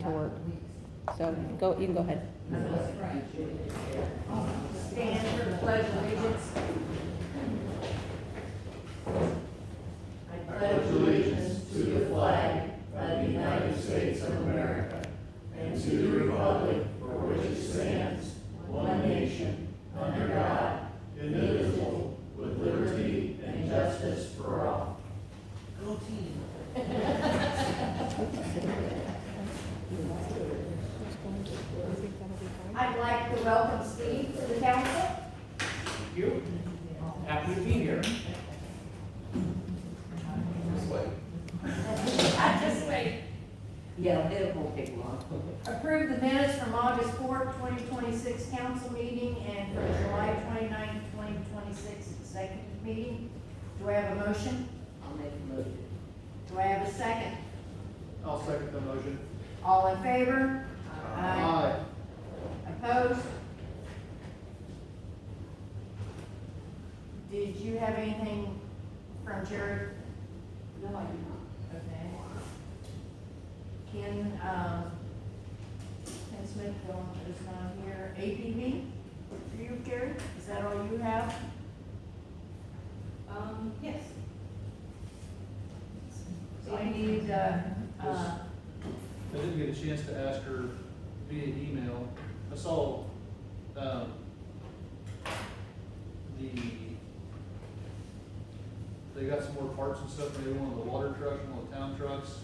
to work. So you can go ahead. Stand for the pledge of allegiance. I pledge allegiance to the flag of the United States of America and to the republic for which it stands, one nation, under God, indivisible, with liberty and justice for all. Go team. I'd like to welcome Steve to the council. Thank you. Happy to be here. This way. Just wait. Yeah, it won't take long. Approve the minutes from August 4th, 2026 council meeting and from July 29th, 2026 executive meeting. Do I have a motion? I'll make a motion. Do I have a second? I'll second the motion. All in favor? Opposed? Did you have anything from Jared? No, I do not. Okay. Ken Smith is not here. APB for you, Jared? Is that all you have? Yes. So I need, I didn't get a chance to ask her via email. I saw, they got some more parts and stuff, maybe one of the water trucks, one of the town trucks.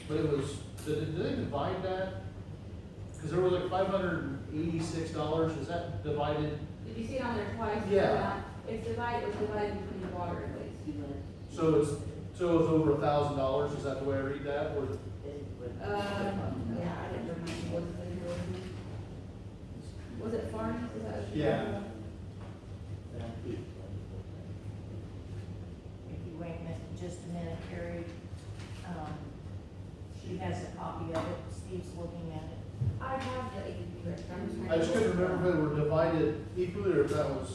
But it was, did they divide that? Cause there was like $586, is that divided? Did you see it on there twice? Yeah. It's divided, it was divided between the water and waste. So it's over $1,000, is that the way I read that, or? Yeah, I didn't remember what it was. Was it Farney? Is that what you're Yeah. talking about? if you wait just a minute, Carrie, she has a copy of it. Steve's looking at it. I have the ADP record. I'm just trying I just to- couldn't remember if they were divided equally or if that was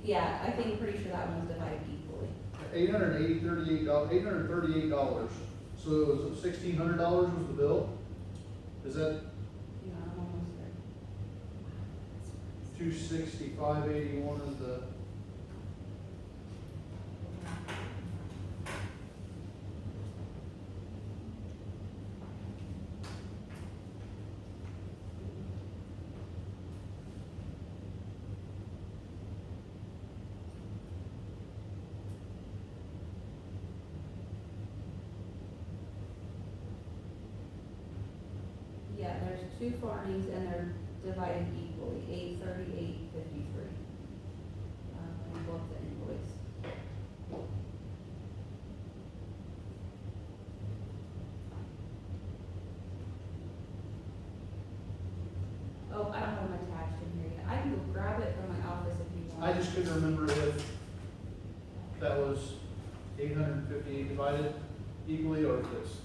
Yeah, I think, pretty sure that one was divided equally. $838. So it was $1,600 was the bill? Is that Yeah, I'm almost there. 265.81 is the? Yeah, there's two Farneys and they're divided equally, 838.53. And both the invoice. Oh, I don't have them attached in here yet. I can go grab it from my office if you want. I just couldn't remember if that was 858 divided equally or if it's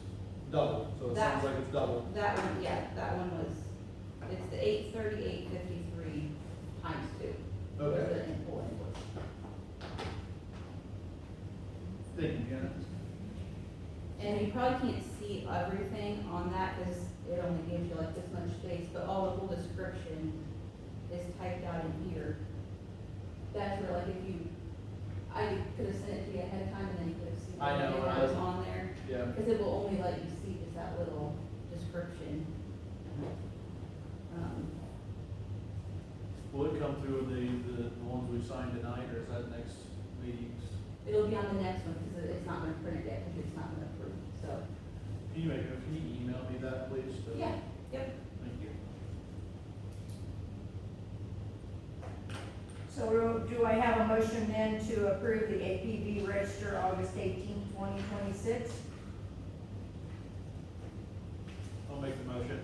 double. So it sounds like it's double. That one, yeah, that one was, it's the 838.53 times 2. Was Okay. the full invoice. Thank you, Janet. And you probably can't see everything on that because it only gives you like this much space, but all the whole description is typed out in here. That's where like if you, I could have sent it to you ahead of time and then you could have seen I know, everything that was on there. Yeah. Because it will only let you see just that little description. Will it come through the ones we signed tonight or is that next meeting's? It'll be on the next one because it's not gonna print it yet because it's not gonna approve, so. Can you email me that please? Yeah, yep. Thank you. So do I have a motion then to approve the APB register August 18th, 2026? I'll make the motion.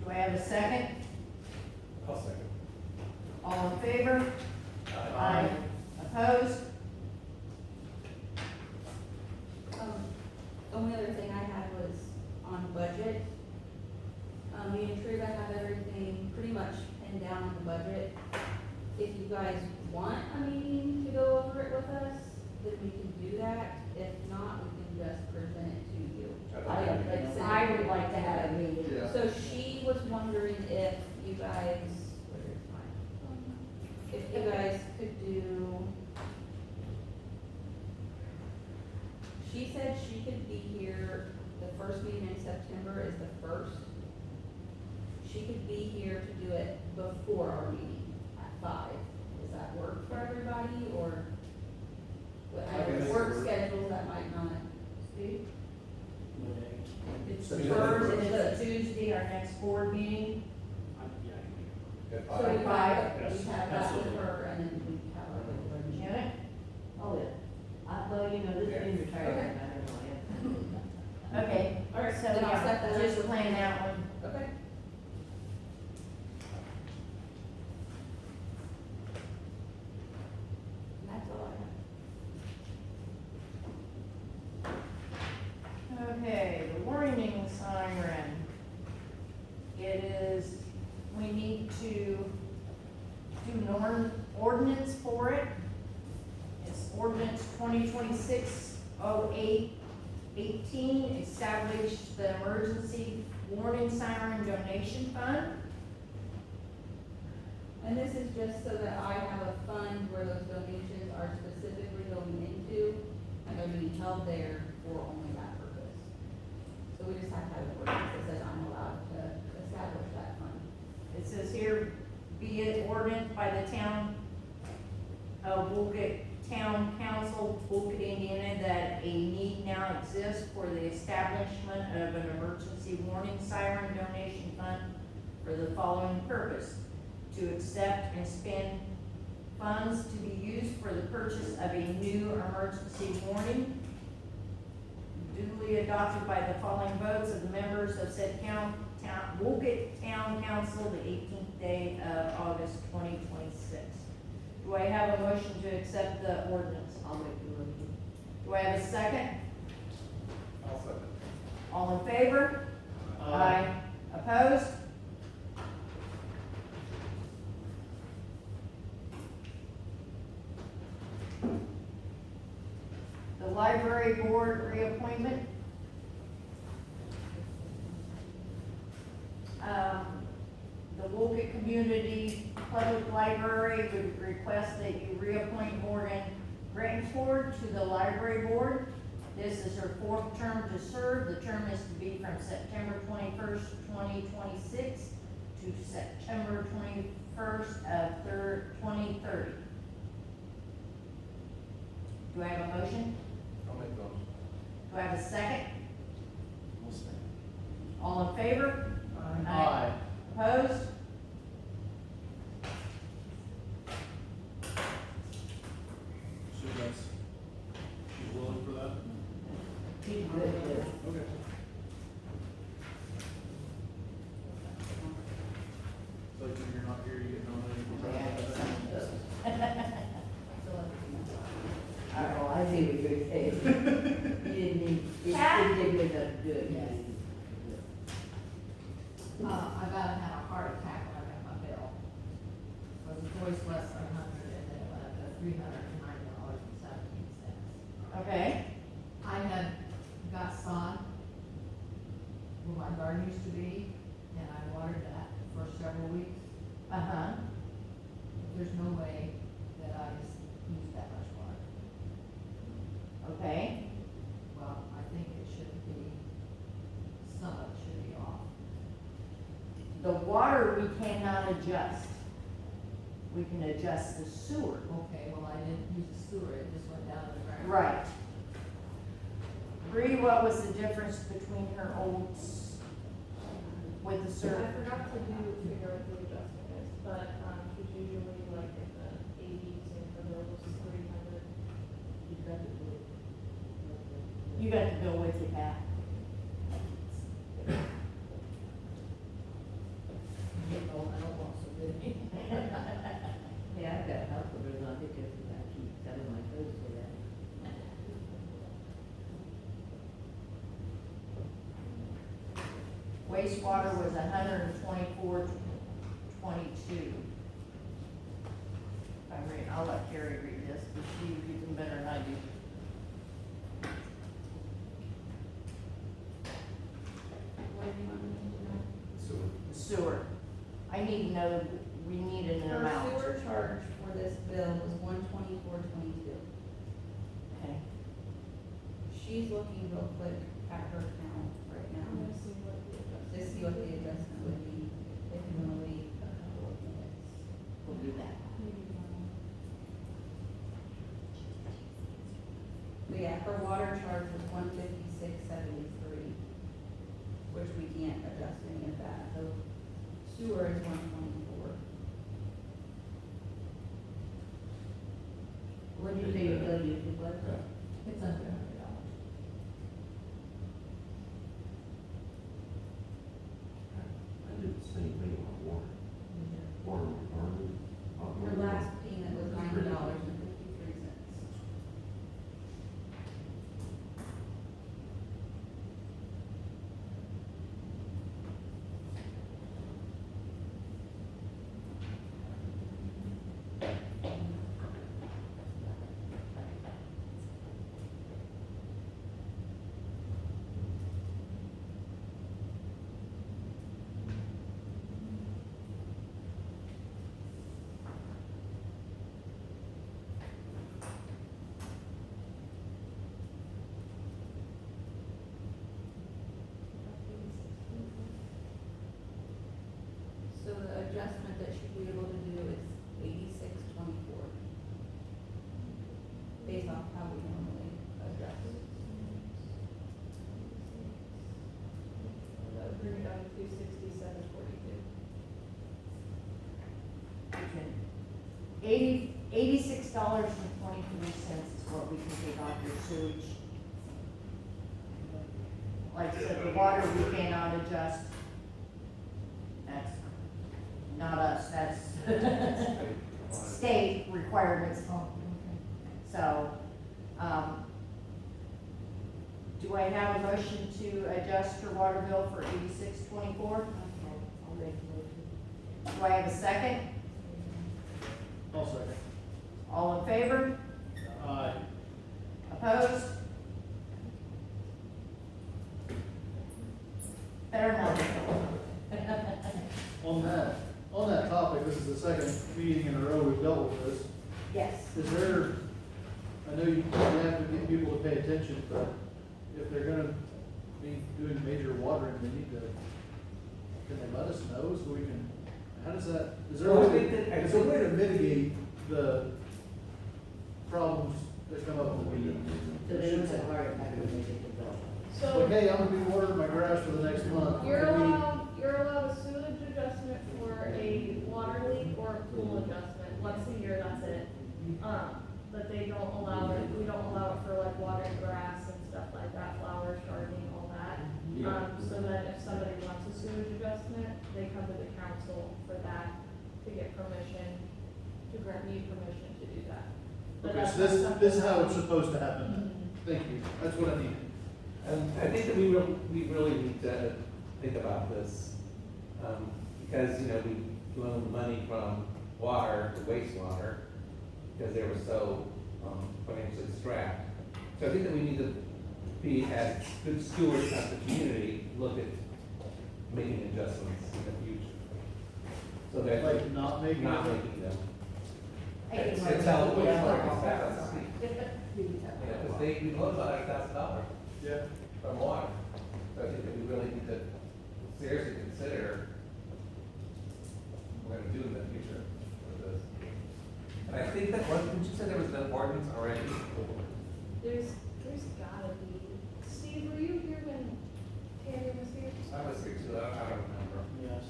Do I have a second? I'll second. All in favor? Opposed? Only other thing I had was on budget. Me and Trude, I have everything pretty much pinned down on the budget. If you guys want a meeting to go over it with us, then we can do that. If not, we can just present it to you. I Like, send it I would like to have wondering if you guys, where is mine? If you guys could do. She said she could be here, the first meeting in September is the 1st. She could be here to do it before our meeting at 5. Does that work for everybody, or? What, I Okay. have work schedules that might not. Steve? It's So the you- first, and it's a Tuesday, our next board meeting. At So five. we Five. have, we have that with her, and then we have our regular. Janet? Oh, yeah. Well, you know, this is being retired, I don't know, yeah. Okay, All right, so then I'll set that yeah, up. just plan that one. Okay. And that's all I have. Okay, the warning siren. It is, we need to do an ordinance for it. It's ordinance 2026-08-18, establish the emergency warning siren donation fund. And this is just so that I have a fund where those donations are specifically going into, and they're being held there for only that purpose. So we just have to have an ordinance that says I'm allowed to establish that fund. It says here, be it ordinance by the town of Woolgate Town Council, Woolgate, Indiana, that a need now exists for the establishment of an emergency warning siren donation fund for the following purpose: to accept and spend funds to be used for the purchase of a new emergency warning, duly adopted by the following votes of the members of said Woolgate Town Council, the 18th day of August 2026. Do I have a motion to accept the ordinance? I'll make the motion. Do I have a second? I'll second. All in favor? Opposed? The library board reappointment. The Woolgate Community Public Library would request that you reappoint Morgan Grantford to the library board. This is her 4th term to serve. The term is to be from September 21st, 2026 to September 21st of 2030. Do I have a motion? I'll make those. Do I have a second? All in favor? Aye. Opposed? So that's, she's willing for that? He's good, too. Okay. So like when you're not here, you get nominated for president. Oh, I see what you're saying. You didn't need, it didn't make us do it. Yes. I about had a heart attack when I got my bill. It was voice less than 100, and then it went up to $309.17. Okay, I had got sod where my garden used to be, and I watered that for several weeks. uh-huh. There's no way that I used that much water. Okay, Well, I think it should be, some of it should be off. the water we cannot adjust. We can adjust the sewer. Okay, well, I didn't use the sewer, it just went down the ground. Right. Bree, what was the difference between her old with the I sewer? forgot to figure out what the adjustment is, but, she's usually like in the 80s and for those 300. You got the bill with you, Pat. I don't want so good. Yeah, I've got help with it, I think I keep telling my toes for that. Wastewater was 124.22. I'll let Carrie read this, because she reads them better than I do. What do you want me to do now? Sewer. sewer. I need to know, we need an Her amount. sewer charge for this bill was $124.22. Okay. She's looking real quick at her account right I'm now gonna see what the adjustment. to see what the adjustment would be if you wanna wait a couple of minutes. We'll do that. Maybe one. But yeah, her water charge was $156.73, which we can't adjust any of that, so sewer is $124. What did they go to, what? It's under $100. I did the same thing on water. Water department. Her last payment was $90.53. So the adjustment that she'd be able to do is $86.24. Based off how we normally adjust. That would bring it down to 267.42. $86.23 is what we can take off your sewage. Like I said, the water we cannot adjust. That's not us, that's state requirements. So, do I have a motion to adjust her water bill for $86.24? Do I have a second? I'll second. All in favor? Aye. Opposed? Better not. On that topic, this is the second meeting in a row we've dealt with this. Yes. Is there, I know you have to get people to pay attention, but if they're gonna be doing major watering, they need to, can they let us know so we can, how does that, is there a way to mitigate the problems that come up with the meeting? So they don't have a heart attack when they get the bill. So, Like, hey, I'm gonna be watering my grass for the next month. you're Can we- allowed a sewage adjustment for a water leak or a pool adjustment, once a year, that's it. But they don't allow it, we don't allow it for like watering grass and stuff like that, flowers, gardening, all that. So then if somebody wants a sewage adjustment, they come to the council for that, to get permission, to grant me permission to do that. But Okay, that's so not this something is how that- it's supposed to happen then. Mhm. Thank you, that's what I need. And I think that we really need to think about this, because, you know, we loaned money from water to wastewater, because they were so, financially strapped. So I think that we need to be, as good stewards of the community, look at making adjustments in the future. So that, Like, not making it. not making them. I think It's we're- how the Yeah. wastewater gets back. You know, because we loan about $100,000 Yeah. from water. So I think that we really need to seriously consider what we're gonna do in the future with this. And I think that, didn't you say there was an ordinance already? There's gotta be, Steve, were you here when Tammy was here? I was here too, I don't remember. Yes.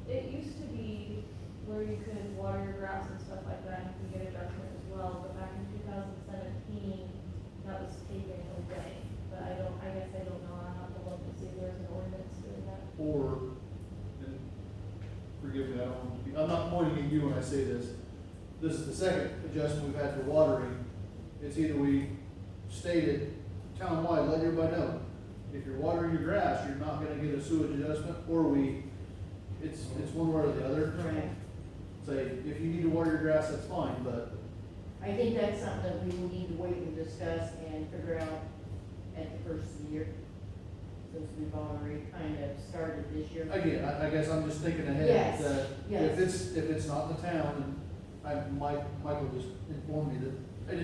It used to be where you could water your grass and stuff like that, and you could get adjustment as well, but back in 2017, that was taken away. But I guess I don't know, I'll have to look and see if there's an ordinance doing that. Or, and forgive me, I don't want to be, I'm not pointing at you when I say this. This is the second adjustment we've had for watering. It's either we stated townwide, let everybody know, if you're watering your grass, you're not gonna get a sewage adjustment, or it's one way or the other. Right. Say, if you need to water your grass, that's fine, but I think that's something that we will need to wait and discuss and figure out at the first of the year. Since we've already kind of started started this year. Again, I guess I'm just thinking ahead, Yes, that yes. if it's not in the town, and Michael just informed me that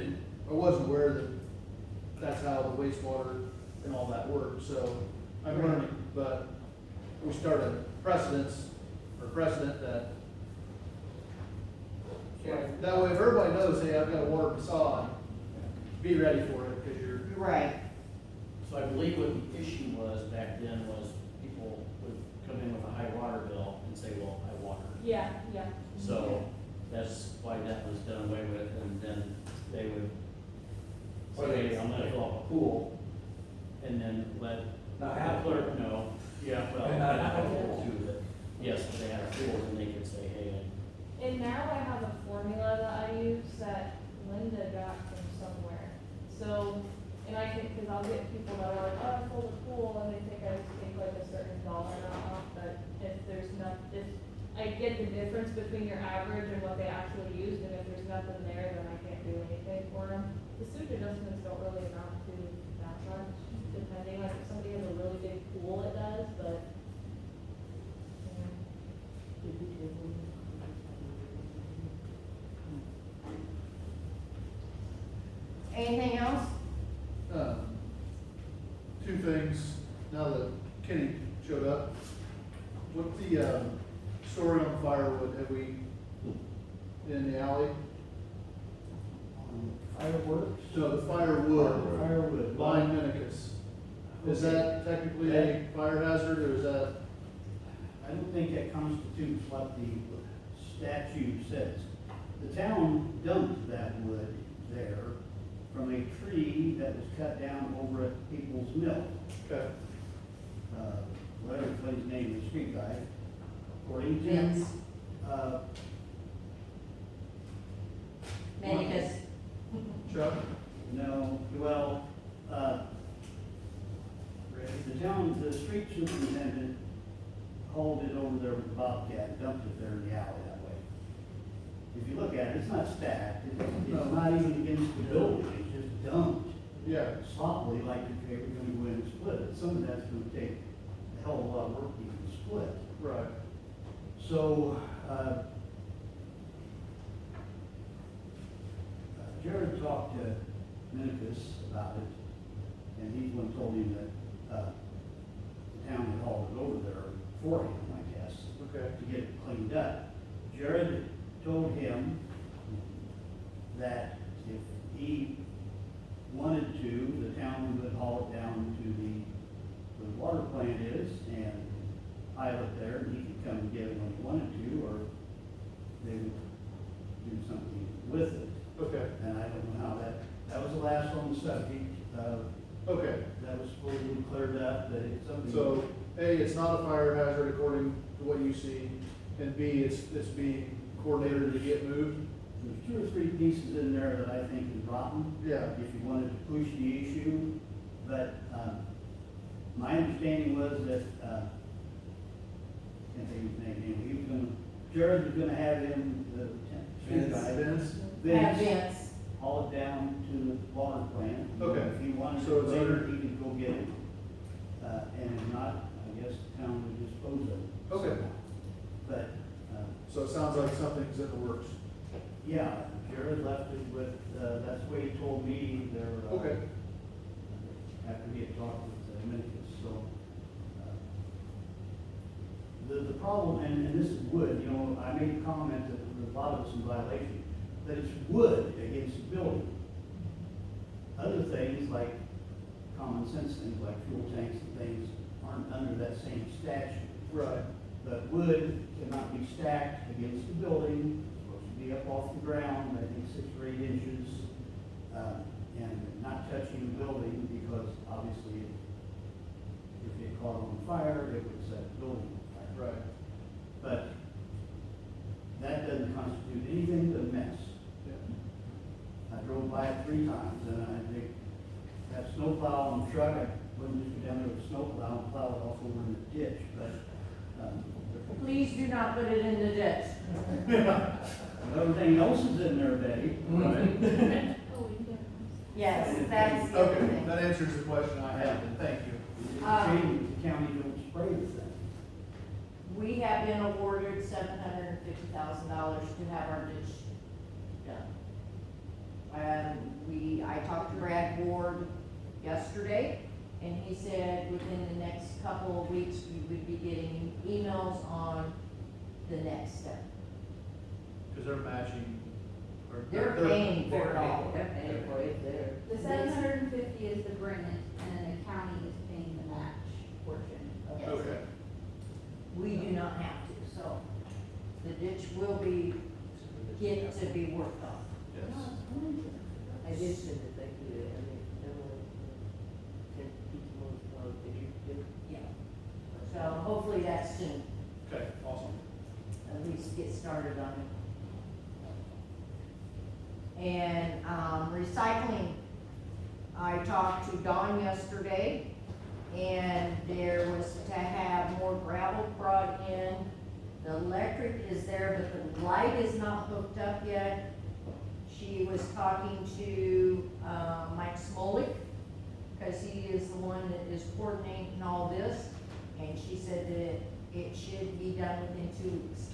I wasn't aware that that's how the wastewater and all that works, so I'm Right. learning, but we started a precedent that, that way, if everybody knows, hey, I've got a water facade, be ready for it, because you're, Right. So I believe what the issue was back then was people would come in with a high water bill and say, well, I water. Yeah, yeah. So that's why that was done away with, and then they would say, hey, I'm gonna fill up a pool, and then let Not the have a clerk know. Yeah, well, they had a pool too, but yes, if they had a pool, then they could say, hey, And now I have a formula that I use that Linda got from somewhere. So, and I can, cause I'll get people that are like, oh, I filled a pool, and they think I just take like a certain dollar amount off, but if there's not, if I get the difference between your average and what they actually used, and if there's nothing there, then I can't do anything for them. The sewage adjustments don't really amount to that much, depending, like if somebody has a really big pool, it does, but. Yeah. Anything else? two things, now that Kenny showed up. What's the, story on firewood, have we, in the alley? Fireworks? No, the firewood, Firewood. Blind Minicus. Is that technically a fire hazard, or is that? I don't think that constitutes what the statute says. The town dumped that wood there from a tree that was cut down over at People's Mill. Okay. Whatever his name, the street guy, according to Vince. Manicus. Chuck? No, well, the town, the street superintendent hauled it over there with the Bobcat, and dumped it there in the alley that way. If you look at it, it's not stacked, it's not even against the building, it's just dumped Yeah. sloppily, like if they were gonna go in and split it. Some of that's gonna take a hell of a lot of work to even split. Right. So, Jared talked to Minicus about it, and he's one told him that, the town had hauled it over there for him, I guess, Okay. to get it cleaned up. Jared told him that if he wanted to, the town would haul it down to where the water plant is and pile it there, and he could come and get it when he wanted to, or they would do something with it. Okay. And I don't know how that was the last on the subject. Okay. That was supposed to be cleared up, that it's something. So, A, it's not a fire hazard according to what you see, and B, it's being coordinated to get moved? There's two or three pieces in there that I think is rotten. Yeah. If you wanted to push the issue, but, my understanding was that, can't think of his name, he was gonna, Jared was gonna have him, the street guy. Vince? Have Vince, Vince. haul it down to the water plant. Okay. If he wanted So it it's later, under- he could go get it. And if not, I guess the town would dispose of it. Okay. But, So it sounds like something's in the works. yeah, Jared left it with, that's the way he told me there. Okay. After he had talked with Minicus, so. The problem, and this is wood, you know, I made a comment that a lot of it's in violation, that it's wood against the building. Other things like common sense things like fuel tanks and things aren't under that same statute. Right. But wood cannot be stacked against the building, it's supposed to be up off the ground, I think 6 or 8 inches, and not touching the building, because obviously if it caught on fire, it would set the building on fire. Right. But that doesn't constitute anything but a mess. Yeah. I drove by it 3 times, and I think that snowplow on the truck, I wouldn't just go down there with a snowplow and plow it off over in the ditch, but, Please do not put it in the ditch. everything else is in there, Betty. Right. Oh, we did. Yes, that's the other Okay, thing. that answers the question I had, and thank you. It's a shame that the county don't spray the thing. been awarded $750,000 to have our ditch done. I talked to Brad Ward yesterday, and he said within the next couple of weeks, we would be getting emails on the next step. Cause they're matching, or. They're paying for it all. They're paying for it, The 750 is the grant, and then the county is paying the match portion of it. Okay, We do not have to, so the ditch will get to be worked on. yes. I did send it, thank you, I mean, Emily, can keep them on, did you get it? Yeah. So hopefully that's soon, Okay, awesome. at least get started on it. And, recycling, I talked to Dawn yesterday, and there was to have more gravel brought in. The electric is there, but the light is not hooked up yet. She was talking to, Mike Smolik, cause he is the one that is coordinating all this, and she said that it should be done within 2 weeks.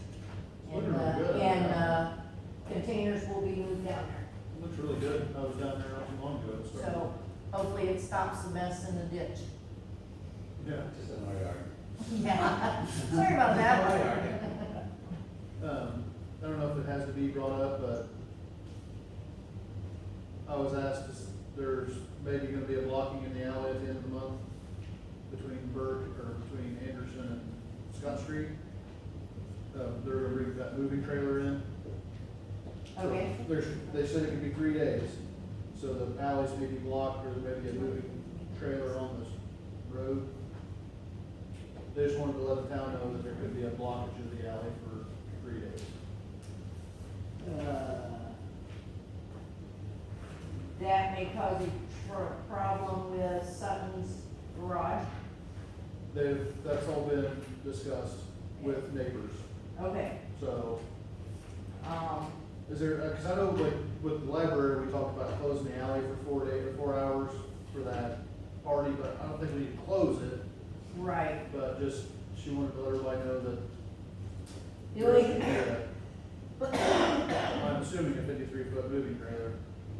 Looking really good. And containers will be moved down there. Looks really good, I was down there not too long ago, it started. So hopefully it stops the mess in the ditch. Yeah. Just in our yard. Yeah, sorry about that. I don't know if it has to be brought up, but I was asked, there's maybe gonna be a blocking in the alley at the end of the month between between Anderson and Scott Street. They're gonna bring that moving trailer in. So Okay. they said it could be 3 days, so the alleys may be blocked, or there may be a moving trailer on this road. They just wanted to let the town know that there could be a blockage of the alley for 3 days. That may cause a problem with Sutton's garage. That's all been discussed with neighbors, Okay, so, um, is there, cause I know like with the library, we talked about closing the alley for 4 hours for that party, but I don't think we need to close it, right. but just, she wanted to let everybody know that. The only, I'm assuming a 53-foot moving trailer,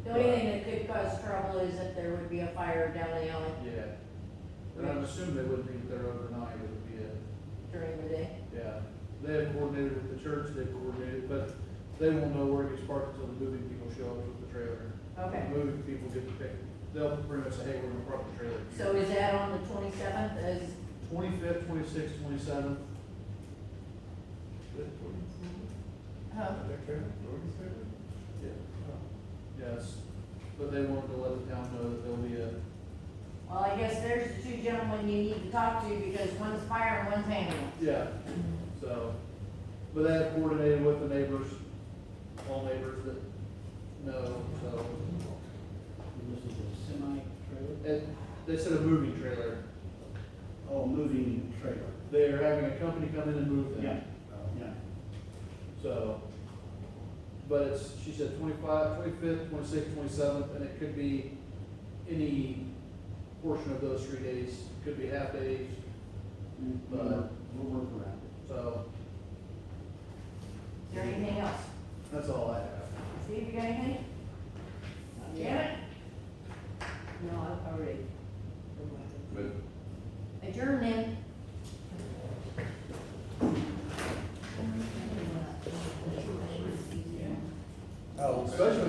the only thing that could cause trouble is if there would be a fire down the alley yeah. And I'm assuming they wouldn't be there overnight, it would be during the day. yeah. They have coordinated with the church, they've coordinated, but they won't know where it gets parked until the moving people show up with the trailer. Okay, The moving people get to pick, they'll pretty much say, hey, we're gonna park the trailer. so is that on the 27th as, 25th, 26th, 27th, yes. But they wanted to let the town know that there'll be a, well, I guess there's the two gentlemen you need to talk to because one's fire and one's ambulance. yeah, so. But they have coordinated with the neighbors, all neighbors that know, so. This is a semi-trailer? They said a moving trailer. Oh, moving trailer. They're having a company come in and move them. Yeah, yeah. So, but it's, she said 25th, 26th, 27th, and it could be any portion of those 3 days, could be half days, but, We'll work around it. so, Is there anything else? that's all I have. Steve, you got anything? Janet? No, I've already. But Adjourn then. Oh, especially